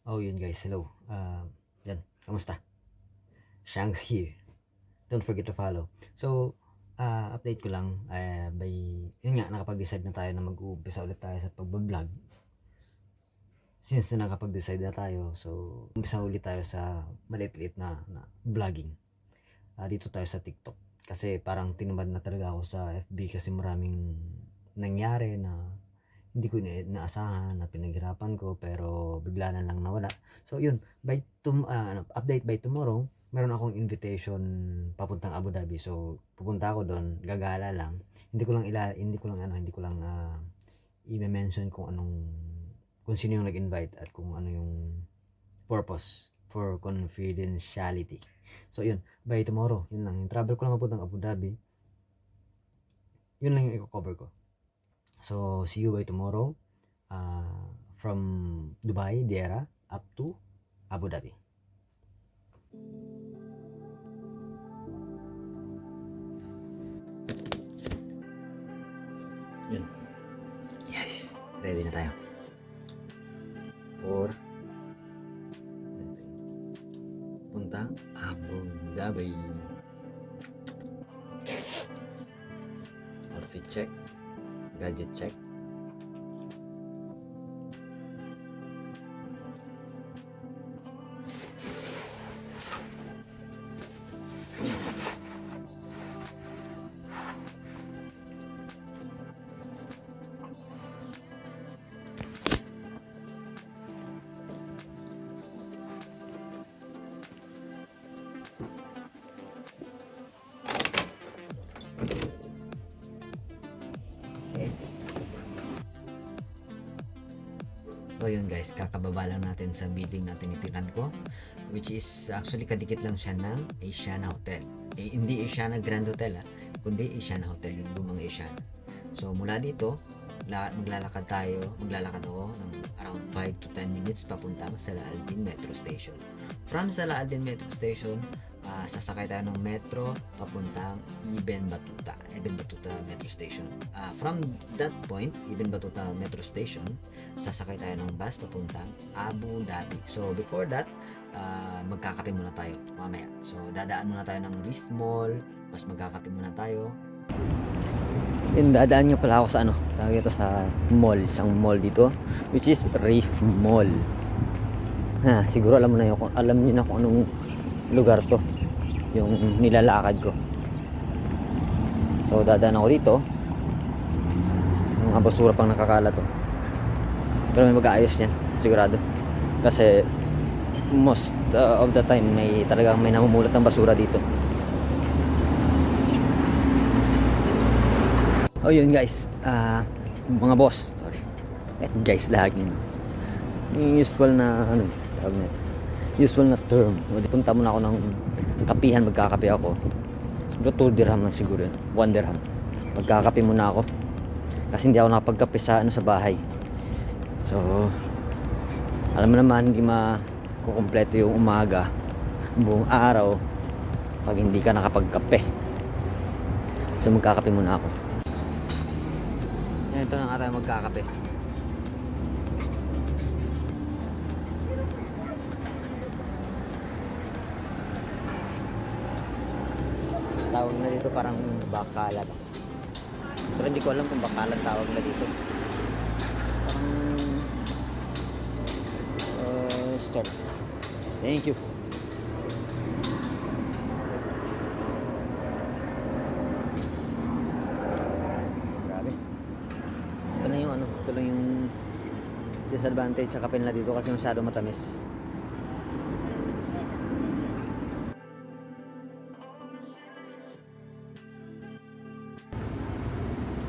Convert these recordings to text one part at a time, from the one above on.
Oh, yun guys, hello. Yan, kamusta? Shanks here. Don't forget to follow. So, update ko lang, yun nga, nakapag-decide na tayo na mag-uumpisa ulit tayo sa pag-vlog. Since na nakapag-decide na tayo, so, umpisa ulit tayo sa maliit-liit na vlogging. Dito tayo sa TikTok. Kasi parang tinumad na talaga ako sa FB kasi maraming nangyari na hindi ko inaasahan, na pinaghirapan ko, pero bigla na lang nawala. So yun, update by tomorrow, meron akong invitation papuntang Abu Dhabi. So pupunta ako doon, gagala lang. Hindi ko lang i-mention kung sino yung nag-invite at kung ano yung purpose for confidentiality. So yun, by tomorrow, yun lang. Yung travel ko lang papuntang Abu Dhabi, yun lang yung i-cover ko. So, see you by tomorrow from Dubai, Deira, up to Abu Dhabi. Yun. Yes! Ready na tayo. For puntang Abu Dhabi. Outfit check. Gadget check. So yun guys, kakababa lang natin sa building na tinitiran ko, which is actually kadikit lang siya ng Asiana Hotel. Hindi Asiana Grand Hotel kundi Asiana Hotel, yung lumang Asiana. So mula dito, maglalakad ako ng around 5 to 10 minutes papuntang Salaaldin Metro Station. From Salaaldin Metro Station, sasakay tayo ng metro papuntang Ibn Battuta Metro Station. From that point, Ibn Battuta Metro Station, sasakay tayo ng bus papuntang Abu Dhabi. So before that, magkakape muna tayo mamaya. So dadaan muna tayo ng Reef Mall, mas magkakape muna tayo. Dadaan nga pala ako sa tawag ito sa mall, isang mall dito, which is Reef Mall. Siguro alam niyo na kung anong lugar to, yung nilalakad ko. So dadaan ako dito, mga basura pang nakakala to, pero may mag-aayos niyan sigurado, kasi most of the time talagang may namumulot ng basura dito. Oh yun guys, mga boss, sorry, guys lagi yung usual na tawag nito, usual na term. Punta muna ako ng kapihan, magkakape ako. 2 dirham lang siguro yun, 1 dirham. Magkakape muna ako kasi hindi ako nakapagkape sa bahay. So alam mo naman, hindi makukumpleto yung umaga, buong araw, pag hindi ka nakapagkape. So magkakape muna ako. Ito na nga tayo magkakape. Tawag na dito parang bakalat, pero hindi ko alam kung bakalat tawag na dito. Parang start. Thank you. Ito lang yung disadvantage sa kape nila dito, kasi masyado matamis.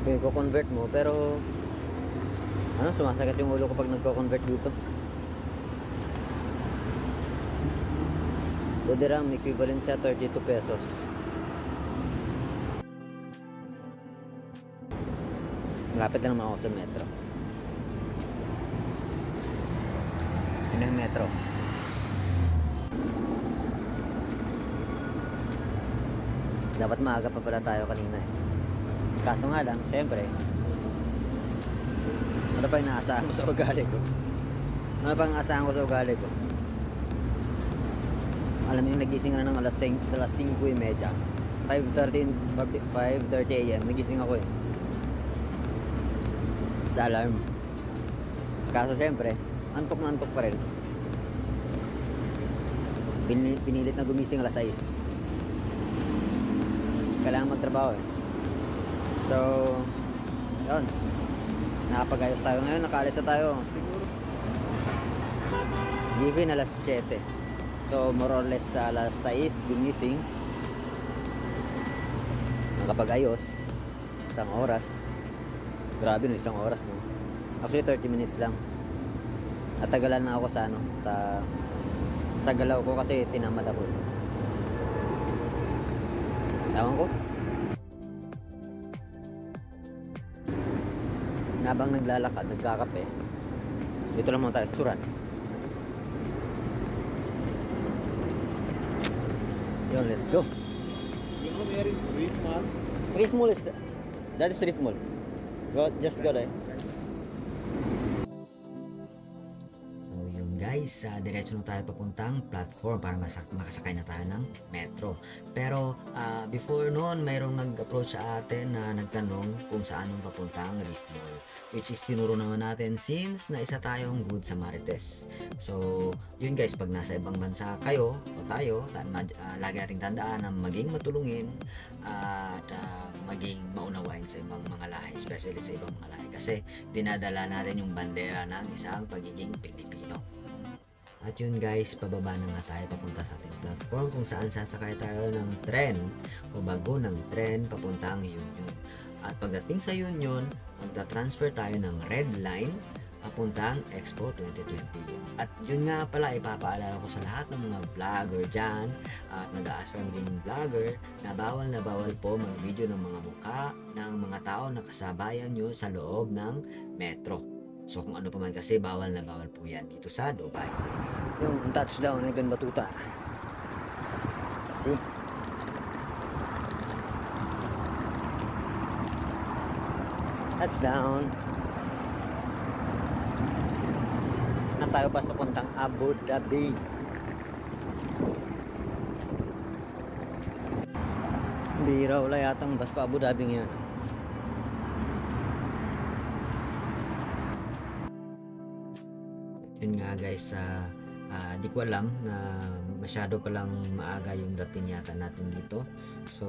Okay, ko-convert mo, pero sumasakit yung ulo ko pag nagko-convert dito. 2 dirham equivalent sa 32 pesos. Malapit na naman ako sa metro. Yun ang metro. Dapat maaga pa pala tayo kanina Kaso nga lang, syempre, ano pa inaasahan mo sa ugali ko? Ano bang asahan ko sa ugali ko? Alam mo yung nagising na ng alas 5:30. 5:30 AM. Nagising ako eh. Sa alarm. Kaso syempre, antok na antok pa rin. Pinilit na gumising alas 6. Kailangan magtrabaho eh. So, yun. Nakapag-ayos tayo ngayon. Nakaalis na tayo. Siguro given alas 7. So, more or less sa alas 6 gumising. Nakapag-ayos. Isang oras. Grabe no, isang oras no. Actually 30 minutes lang. At tagalan na ako sa ano, sa galaw ko kasi tinamad ako. Ewan ko. Habang naglalakad, nagkakape. Dito lang muna tayo sa Surat. Yun, let's go. You know where is Reef Mall? Reef Mall is that is Reef Mall. Just go there. So yun guys, diretso na tayo papuntang platform para makasakay na tayo ng metro. Pero before noon, mayroong nag-approach sa atin na nagtanong kung saan yung papuntang Reef Mall. Which is sinuro naman natin since na isa tayong good Samaritans. So yun guys, pag nasa ibang bansa kayo o tayo, lagi nating tandaan na maging matulungin at maging maunawain sa ibang mga lahi, especially sa ibang mga lahi, kasi dinadala natin yung bandera ng isang pagiging Pilipino. At yun guys, pababa na nga tayo papunta sa ating platform kung saan sasakay tayo ng tren o bago ng tren papuntang Union. At pagdating sa Union, magta-transfer tayo ng Red Line papuntang Expo 2020. At yun nga pala, ipapaalala ko sa lahat ng mga vlogger dyan at nag-a-aspire maging vlogger na bawal po mag-video ng mga mukha ng mga tao na kasabayan nyo sa loob ng metro. So kung ano pa man kasi, bawal po yan dito sa Dubai. Yung touchdown ay Ibn Battuta. See? Touchdown. Na tayo pa sa puntang Abu Dhabi. Bira, wala yatang bus pa Abu Dhabi ngayon. Yun nga guys, di ko alam na masyado palang maaga yung dating yata natin dito. So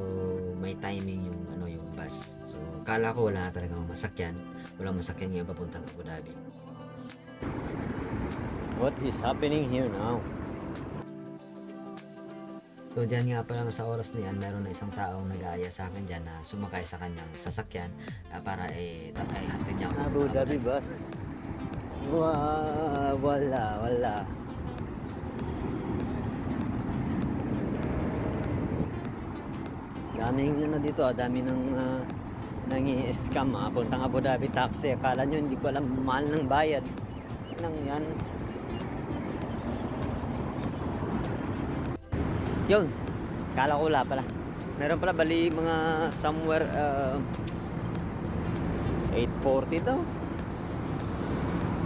may timing yung yung bus. So kala ko wala talagang masakyan. Walang masakyan ngayon papuntang Abu Dhabi. What is happening here now? So dyan nga pala sa oras na yan, meron na isang taong nag-aaya sa akin dyan na sumakay sa kanyang sasakyan para hatid niya ako. Abu Dhabi bus. Wala. Daming dito, dami ng nangi-scam puntang Abu Dhabi taxi. Akala nyo hindi ko alam, mahal ng bayad nang yan. Yun, kala ko wala pala. Meron pala, bali mga somewhere 8:40 daw.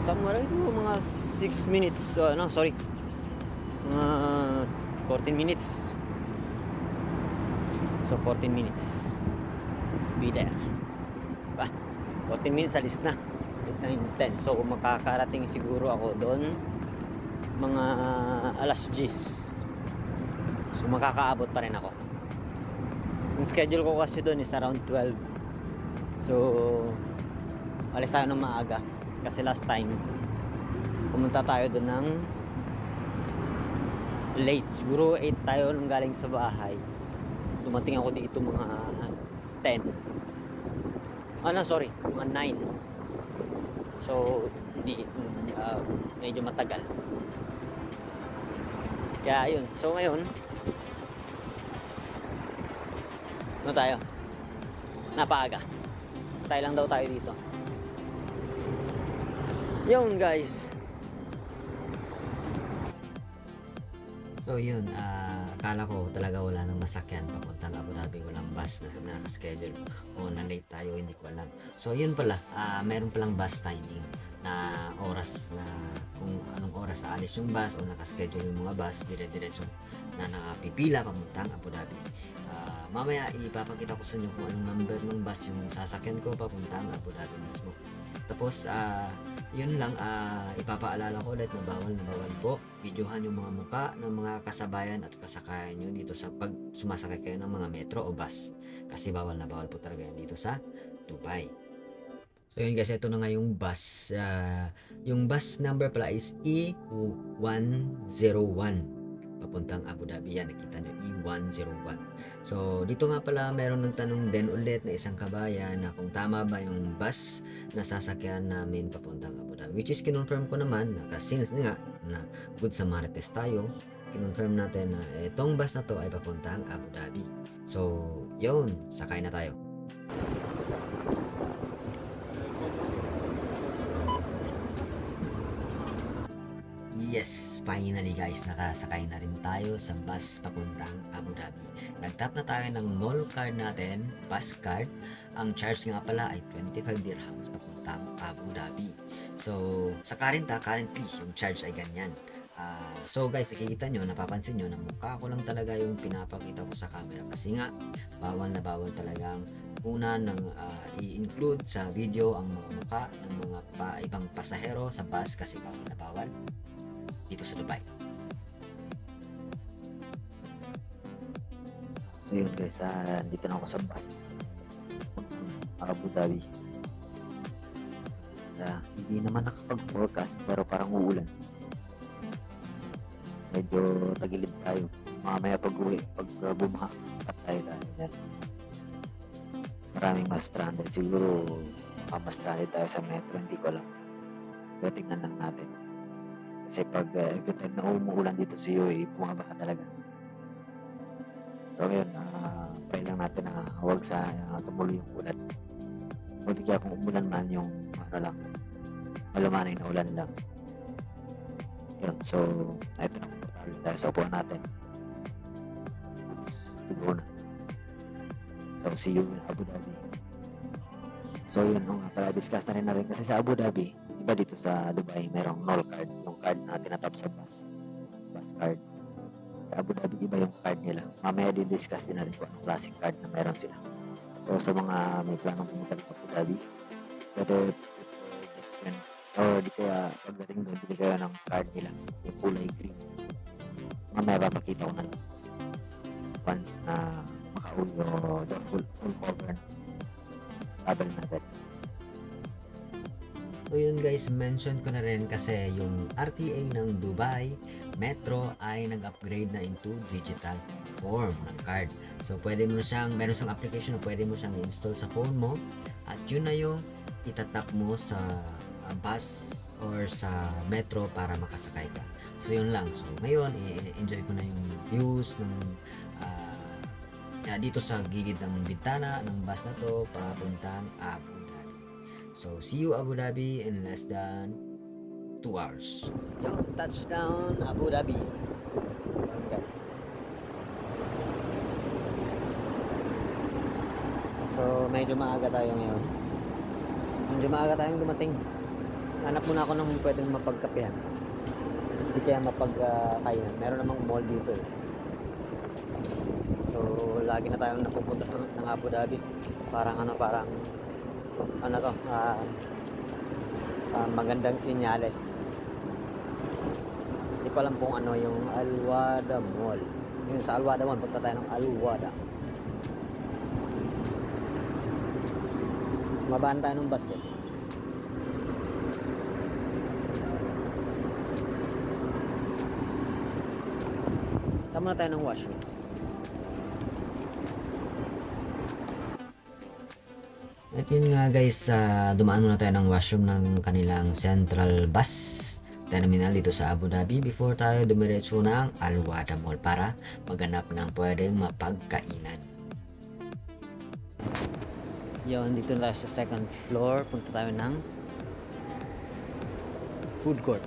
Somewhere ito, mga 6 minutes. Mga 14 minutes. So 14 minutes. Be there. 14 minutes, alis na. 8, 9, 10. So makakarating siguro ako doon mga alas 10. So makakaabot pa rin ako. Yung schedule ko kasi doon is around 12. So alis tayo ng maaga. Kasi last time pumunta tayo doon ng late. Siguro 8 tayo nung galing sa bahay. Dumating ako dito mga 10. Mga 9. So medyo matagal. Kaya yun. So ngayon, ano tayo? Napaaga. Tayo lang daw tayo dito. Yun guys. So yun, akala ko talaga wala nang masakyan papunta na Abu Dhabi, walang bus na naka-schedule o na late tayo, hindi ko alam. So yun pala, meron palang bus timing. na oras na kung anong oras aalis yung bus o nakaschedule yung mga bus dire-diretso na nakapipila papuntang Abu Dhabi. Mamaya ipapakita ko sa inyo kung anong number ng bus yung sasakyan ko papuntang Abu Dhabi mismo. Tapos yun lang, ipapaalala ko ulit na bawal po videohan yung mga mukha ng mga kasabayan at kasakayan nyo dito sa pag sumasakay kayo ng mga metro o bus, kasi bawal na bawal po talaga yan dito sa Dubai. So yun guys, ito na nga yung bus. Yung bus number pala is E101 papuntang Abu Dhabi. Yan, nakita nyo, E101. So dito nga pala meron nagtanong din ulit na isang kabayan na kung tama ba yung bus na sasakyan namin papuntang Abu Dhabi, which is kinonfirm ko naman na kasi nga na Good Samaritans tayo, kinonfirm natin na itong bus na to ay papuntang Abu Dhabi. So yun, sakay na tayo. Yes, finally guys, nakasakay na rin tayo sa bus papuntang Abu Dhabi. Nagtap na tayo ng mall card natin, bus card. Ang charge nga pala ay 25 dirhams papuntang Abu Dhabi. So, sa currently, yung charge ay ganyan. So guys, nakikita nyo, napapansin nyo na mukha ko lang talaga yung pinapakita ko sa camera kasi nga, bawal na bawal talagang una ng i-include sa video ang mga mukha ng mga ibang pasahero sa bus kasi bawal na bawal dito sa Dubai. So yun guys, dito na ako sa bus Abu Dhabi. Hindi naman nakapag-forecast pero parang uulan. Medyo tagilid tayo. Mamaya pag-uwi, pag bumaha, tap tayo dahil maraming mas stranded. Siguro mas stranded tayo sa metro, hindi ko alam. Pero tingnan lang natin. Kasi pag every time na umuulan dito sa UAE, bumabaha talaga. So ngayon, pray lang natin na huwag sa tumuloy yung ulan. Buti kaya kung umulan man yung malumanay na ulan lang. Yun, so ito na komportable tayo sa upuan natin. Let's go na. So see you in Abu Dhabi. So yun, discuss na rin kasi sa Abu Dhabi, iba dito sa Dubai, merong Nol card, yung card na tinatap sa bus card. Sa Abu Dhabi, iba yung card nila. Mamaya discuss din natin kung anong classic card na meron sila. So sa mga may planong pumunta ng Abu Dhabi, pwede or di kaya pagdating doon, bili kayo ng card nila, yung kulay green. Mamaya papakita ko na lang once na makauwi o the full cover travel natin. So yun guys, mention ko na rin kasi yung RTA ng Dubai Metro ay nag-upgrade na into digital form ng card. So pwede mo na siyang, meron siyang application na pwede mo siyang i-install sa phone mo at yun na yung itatap mo sa bus or sa metro para makasakay ka. So yun lang. So ngayon, i-enjoy ko na yung views ng dito sa gilid ng bintana ng bus na to papuntang Abu Dhabi. So see you Abu Dhabi in less than 2 hours. Yo, touchdown Abu Dhabi. Ayan guys. So medyo maaga tayo ngayon. Medyo maaga tayong dumating. Hanap muna ako ng pwedeng mapagkapehan. Hindi kaya mapagkainan. Meron namang mall dito eh. So lagi na tayong napupunta ng Abu Dhabi. Parang magandang sinyales. Hindi ko alam kung ano yung Al-Wada Mall. Yung sa Al-Wada Mall, punta tayo ng Al-Wada. Mabaan tayo ng bus eh. Tama na tayo ng washroom. At yun nga guys, dumaan muna tayo ng washroom ng kanilang Central Bus Terminal dito sa Abu Dhabi before tayo dumiretso ng Al-Wada Mall para maghanap ng pwedeng mapagkainan. Yun, dito na tayo sa second floor. Punta tayo ng food court.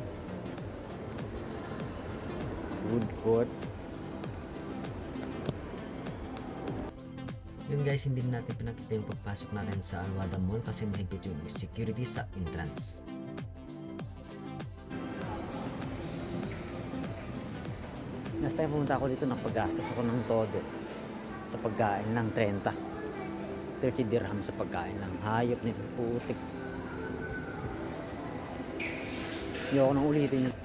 Yun guys, hindi natin pinakita yung pagpasok natin sa Al-Wada Mall kasi mahigpit yung security sa entrance. Last time pumunta ako dito, napaggastos ako ng todo sa pagkain ng 30 dirham sa pagkain ng hayop nito, putik. Hindi ako nang ulitin yun.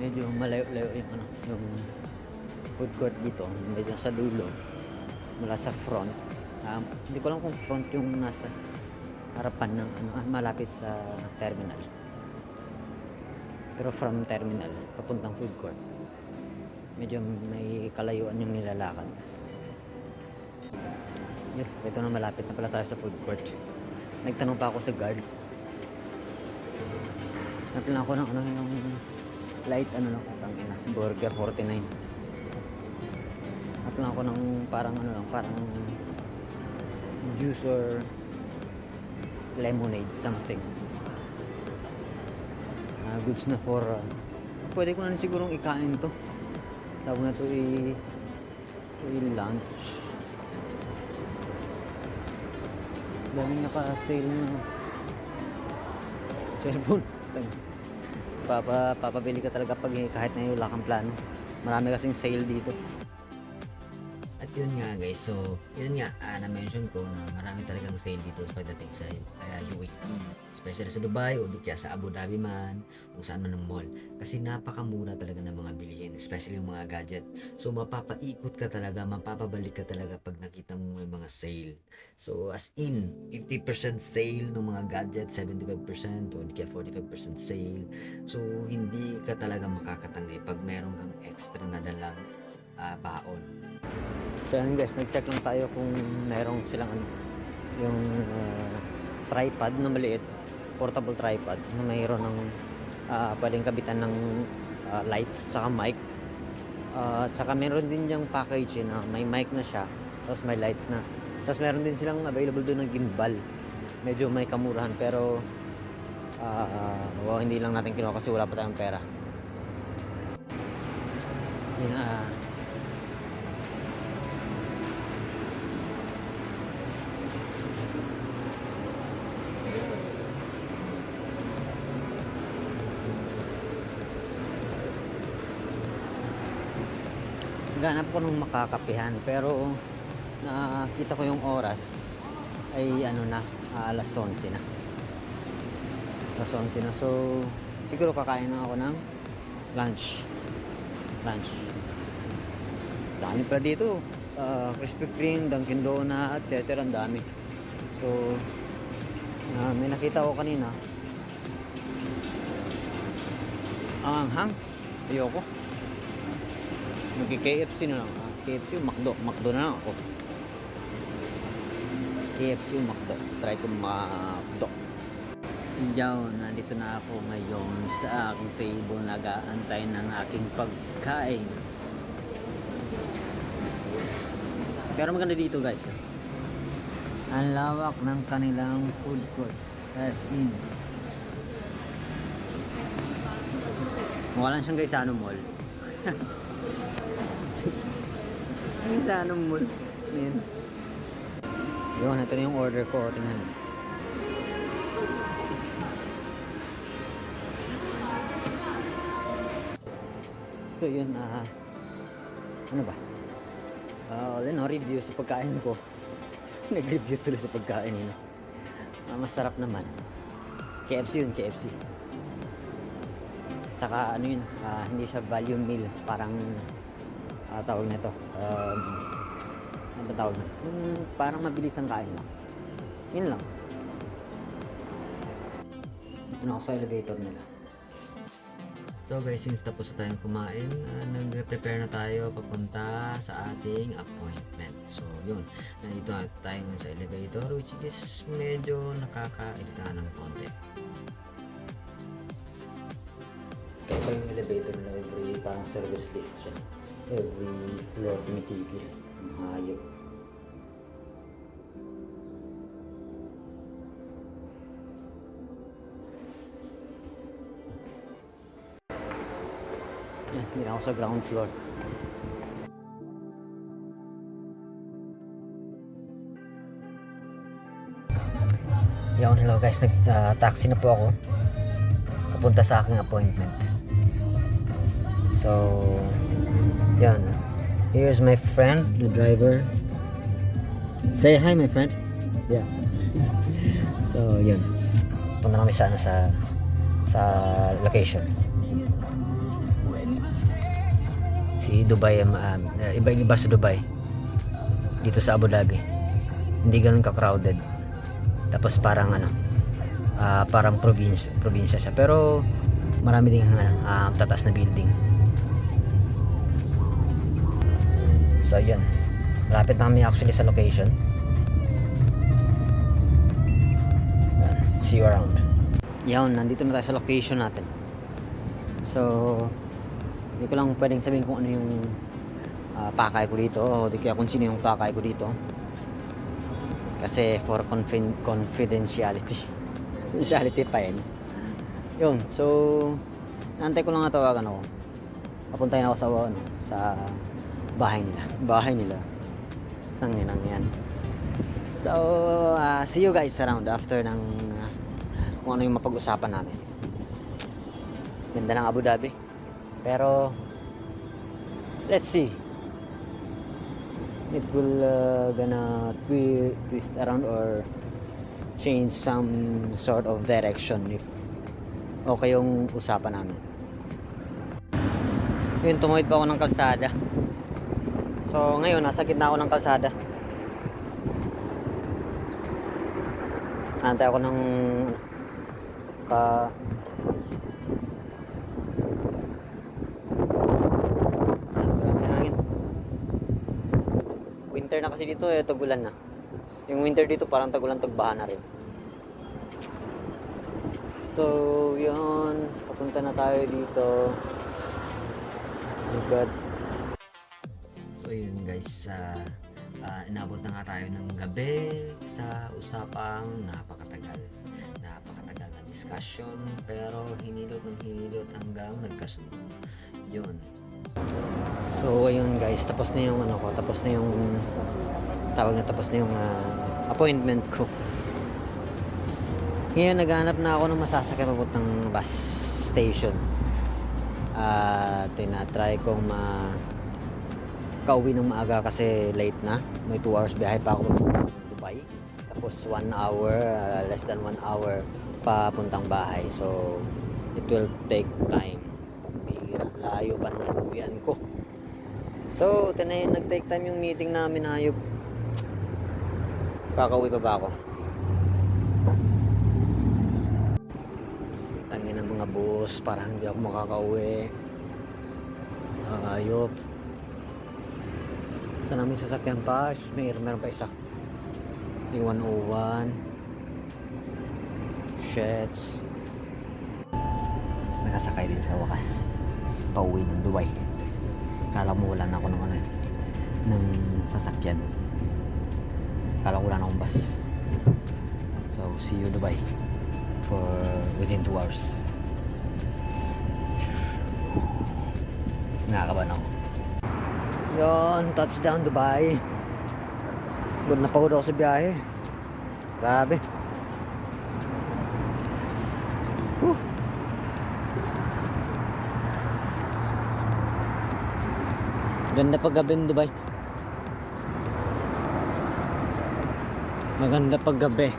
Medyo malayo-layo yung food court dito, medyo sa dulo mula sa front. Hindi ko lang kung front yung nasa harapan ng malapit sa terminal, pero from terminal papuntang food court medyo may kalayuan yung nilalakad. Yun, ito na, malapit na pala tayo sa food court. Nagtanong pa ako sa guard, napilan ako ng yung light lang ina, burger 49. Napilan ako ng parang parang juice or lemonade something. Goods na for pwede ko na sigurong ikain to. Tawag na to lunch. Daming naka-sale na cellphone. Papabili ka talaga pag kahit na wala kang plano. Marami kasing sale dito. At yun nga guys, so yun nga, na-mention ko na marami talagang sale dito pagdating sa UAE, especially sa Dubai o di kaya sa Abu Dhabi man, kung saan man ang mall, kasi napakamura talaga ng mga bilihin, especially yung mga gadget. So mapapaikot ka talaga, mapapabalik ka talaga pag nakita mo may mga sale. So as in 50% sale ng mga gadget, 75% o di kaya 45% sale. So hindi ka talaga makakatanggi pag meron kang extra na dalang baon. So yan guys, nag-check lang tayo kung merong silang yung tripod na maliit, portable tripod na mayroon ng pwedeng kabitan ng lights saka mic. Saka meron din yung package na may mic na siya, tapos may lights na. Tapos meron din silang available doon ng gimbal. Medyo may kamurahan pero hindi lang natin kinuha kasi wala pa tayong pera. Yun, ganap ko nung makakapihan pero nakita ko yung oras ay alas 11 na. So siguro kakain na ako ng lunch. Dami pa dito, Krispy Kreme, Dunkin Donut, etc. Ang dami. So may nakita ko kanina ang anghang, ayoko. Mag-KFC na lang. KFC o McDo na lang ako. KFC o McDo. Try ko McDo. Iyaw, nandito na ako ngayon sa aking table, nag-aantay ng aking pagkain. Pero maganda dito guys. Ang lawak ng kanilang food court. As in. Mukha lang siyang guys sa mall. Sa mall. Ayan. Yun, ito na yung order ko. Tingnan. So yun, ano ba? Review sa pagkain ko. Nag-review tuloy sa pagkain yun. Masarap naman. KFC yun, KFC. Tsaka hindi siya value meal. Parang tawag nito. Ano ba tawag nito? Parang mabilis ang kain lang. Yun lang. Ito na ako sa elevator nila. So guys, since tapos na tayong kumain, nag-prepare na tayo papunta sa ating appointment. So yun, nandito na tayo sa elevator, which is medyo nakaka-irita ng konti. Kaya pa yung elevator na every parang service lift siya. Every floor tumitigil. Hayop. Yan, hindi na ako sa ground floor. Yun, hello guys, nag-taxi na po ako papunta sa aking appointment. So, yan. Here's my friend, the driver. Say hi, my friend. Yeah. So, yun. Punta na kami sana sa location. Si Dubai, iba-iba sa Dubai. Dito sa Abu Dhabi. Hindi ganun ka-crowded. Tapos parang parang probinsya siya. Pero marami ding tataas na building. So yun. Malapit na kami actually sa location. See you around. Yun, nandito na tayo sa location natin. So hindi ko lang pwedeng sabihin kung ano yung pakay ko dito o di kaya kung sino yung pakay ko dito. Kasi for confidentiality. Confidentiality pa yun. Yun, so nantay ko lang natawagan ako. Papuntahin ako sa bahay nila. Nanginang yan. So, see you guys around after ng kung ano yung mapag-usapan natin. Ganda ng Abu Dhabi. Pero, let's see. It will gonna twist around or change some sort of direction if okay yung usapan namin. Yun, tumawid pa ako ng kalsada. So ngayon nasa gitna ako ng kalsada. Antay ako ng may hangin. Winter na kasi dito, tagulan na. Yung winter dito parang tagulan, tagbaha na rin. So yun, papunta na tayo dito. Oh God. So yun guys, inabot na nga tayo ng gabi sa usapang napakatagal na discussion, pero hinilot hanggang nagkasundo. Yun. So ayun guys, tapos na yung tapos na yung appointment ko. Ngayon naghahanap na ako ng masasakyan papuntang bus station. Tinatry kong kauwi ng maaga kasi late na. May 2 hours biyahe pa ako papuntang Dubai. Tapos 1 hour, less than 1 hour papuntang bahay. So it will take time. Layo pa ng uwian ko. So nag-take time yung meeting namin, hayop. Kakauwi pa ba ako? Tangin ng mga bus, parang hindi ako makakauwi. Hayop. Sa namin sasakyan pa, meron pa isa. Yung 101. Shits. Nakasakay din sa wakas. Pauwi ng Dubai. Kala mo wala na ako ng sasakyan. Kala ko wala na akong bus. So, see you Dubai for within 2 hours. Nakakabahan ako. Yun, touchdown Dubai. Good na pagod ako sa biyahe. Grabe. Whew. Ganda pag gabi ng Dubai. Maganda pag gabi.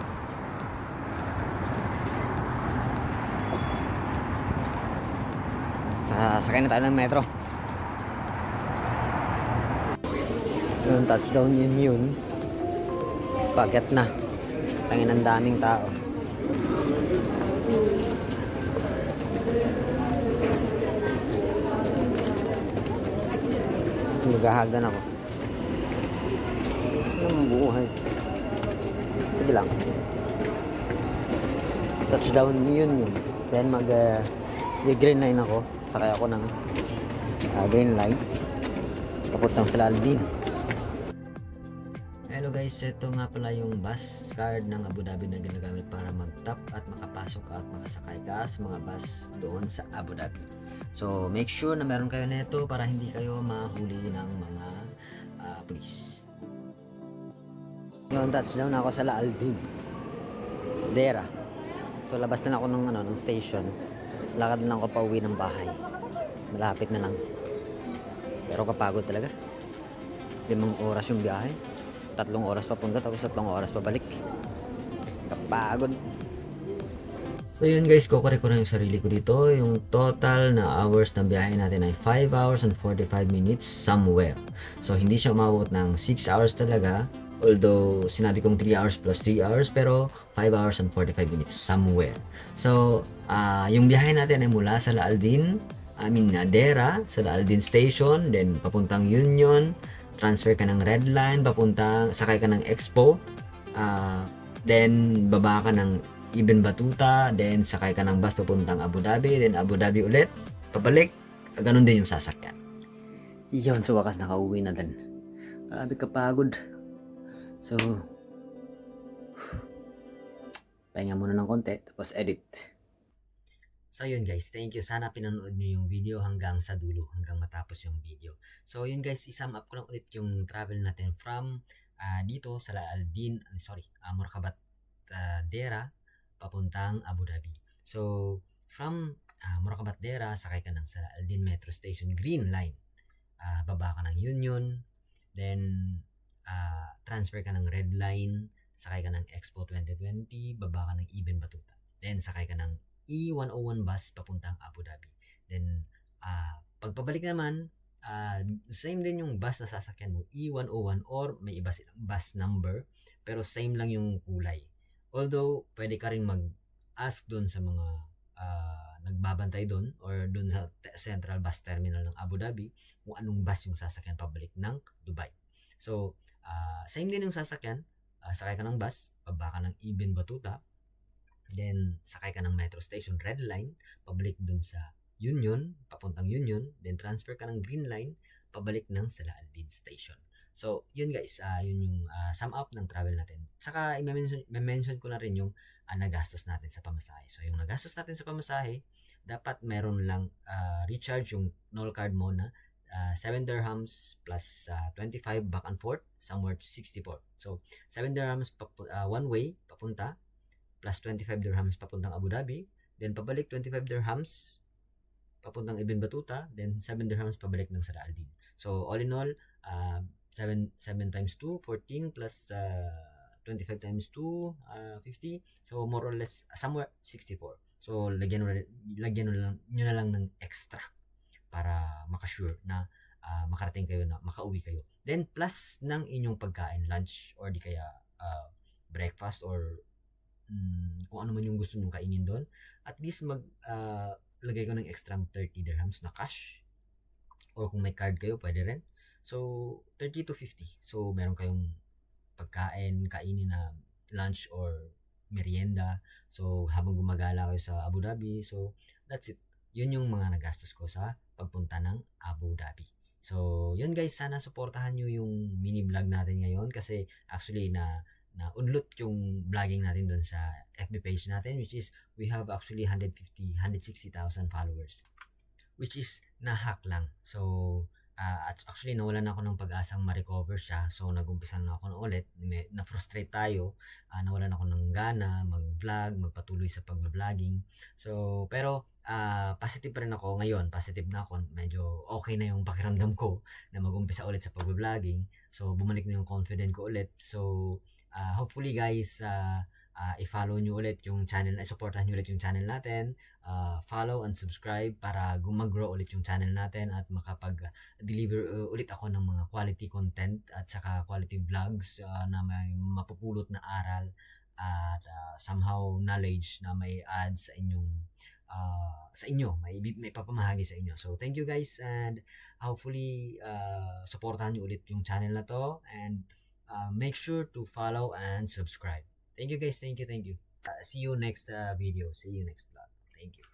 Sakay na tayo ng metro. Yung touchdown yun. Paget na. Tangin ang daming tao. Naghahagdan ako. Ano ang buhay? Sige lang. Touchdown yun. Then green line ako. Sakay ako ng green line. Papuntang sa Aldin. Hello guys, ito nga pala yung bus card ng Abu Dhabi na ginagamit para mag-tap at makapasok at makasakay ka sa mga bus doon sa Abu Dhabi. So make sure na meron kayo nito para hindi kayo mahuli ng mga pulis. Yun, touchdown ako sa Aldin. Dera. So labas na lang ako ng station. Lakad na lang ako pauwi ng bahay. Malapit na lang. Pero kapagod talaga. 5 oras yung biyahe. 3 oras papunta tapos 3 oras pabalik. Kapagod. So yun guys, kukorek ko na yung sarili ko dito. Yung total na hours na biyahe natin ay 5 hours and 45 minutes somewhere. So hindi siya umabot ng 6 hours talaga. Although sinabi kong 3 hours plus 3 hours, pero 5 hours and 45 minutes somewhere. So yung biyahe natin ay mula sa Dera, sa Laaldin Station, then papuntang Union, transfer ka ng Red Line, sakay ka ng Expo, then baba ka ng Ibn Battuta, then sakay ka ng bus papuntang Abu Dhabi, then Abu Dhabi ulit, pabalik, ganun din yung sasakyan. Iyon, sa wakas nakauwi na din. Grabe kapagod. So, pahinga muna ng konti, tapos edit. So yun guys, thank you. Sana pinanood nyo yung video hanggang sa dulo, hanggang matapos yung video. So yun guys, i-sum up ko lang ulit yung travel natin from dito sa Murakabat Dera, papuntang Abu Dhabi. So, from Murakabat Dera, sakay ka ng Salaaldin Metro Station Green Line. Baba ka ng Union, then transfer ka ng Red Line, sakay ka ng Expo 2020, baba ka ng Ibn Battuta. Then, sakay ka ng E101 bus papuntang Abu Dhabi. Then, pagpabalik naman, same din yung bus na sasakyan mo, E101, or may iba silang bus number, pero same lang yung kulay. Although, pwede ka rin mag-ask doon sa mga nagbabantay doon or doon sa Central Bus Terminal ng Abu Dhabi kung anong bus yung sasakyan pabalik ng Dubai. So, same din yung sasakyan. Sakay ka ng bus, baba ka ng Ibn Battuta, then sakay ka ng Metro Station Red Line, pabalik doon sa Union, papuntang Union, then transfer ka ng Green Line, pabalik ng Salaaldin Station. So, yun guys, yun yung sum up ng travel natin. Saka, i-mention ko na rin yung nagastos natin sa pamasahe. So, yung nagastos natin sa pamasahe, dapat meron lang recharge yung Nol card mo na 7 dirhams plus 25 back and forth, somewhere to 64. So, 7 dirhams one way, papunta, plus 25 dirhams papuntang Abu Dhabi, then pabalik 25 dirhams papuntang Ibn Battuta, then 7 dirhams pabalik ng Salaaldin. So, all in all, 7 times 2, 14 plus 25 times 2, 50. So, more or less, somewhere 64. So, lagyan nyo na lang ng extra para makasure na makarating kayo, na makauwi kayo. Then, plus ng inyong pagkain, lunch, or di kaya breakfast, or kung ano man yung gusto nyong kainin doon. At least lagay ko ng extra 30 dirhams na cash. Or kung may card kayo, pwede rin. So, 30 to 50. So, meron kayong kainin na lunch or merienda. So, habang gumagala kayo sa Abu Dhabi. So, that's it. Yun yung mga nagastos ko sa pagpunta ng Abu Dhabi. So, yun guys, sana supportahan nyo yung mini vlog natin ngayon kasi actually na udlot yung vlogging natin doon sa FB page natin, which is we have actually 160,000 followers, which is na-hack lang. So, actually nawalan ako ng pag-asang ma-recover siya. So, nag-umpisa na ako na ulit. Na-frustrate tayo. Nawalan ako ng gana, mag-vlog, magpatuloy sa pag-vlogging. So, pero positive pa rin ako ngayon. Positive na ako. Medyo okay na yung pakiramdam ko na mag-umpisa ulit sa pag-vlogging. So, bumalik na yung confident ko ulit. So, hopefully guys, i-follow nyo ulit yung channel, supportahan nyo ulit yung channel natin, follow and subscribe para gumag-grow ulit yung channel natin at makapag-deliver ulit ako ng mga quality content at saka quality vlogs na may mapupulot na aral at somehow knowledge na may add sa inyong sa inyo, may papamahagi sa inyo. So thank you guys, and hopefully supportahan nyo ulit yung channel na to, and make sure to follow and subscribe. Thank you guys. Thank you. See you next video. See you next vlog. Thank you.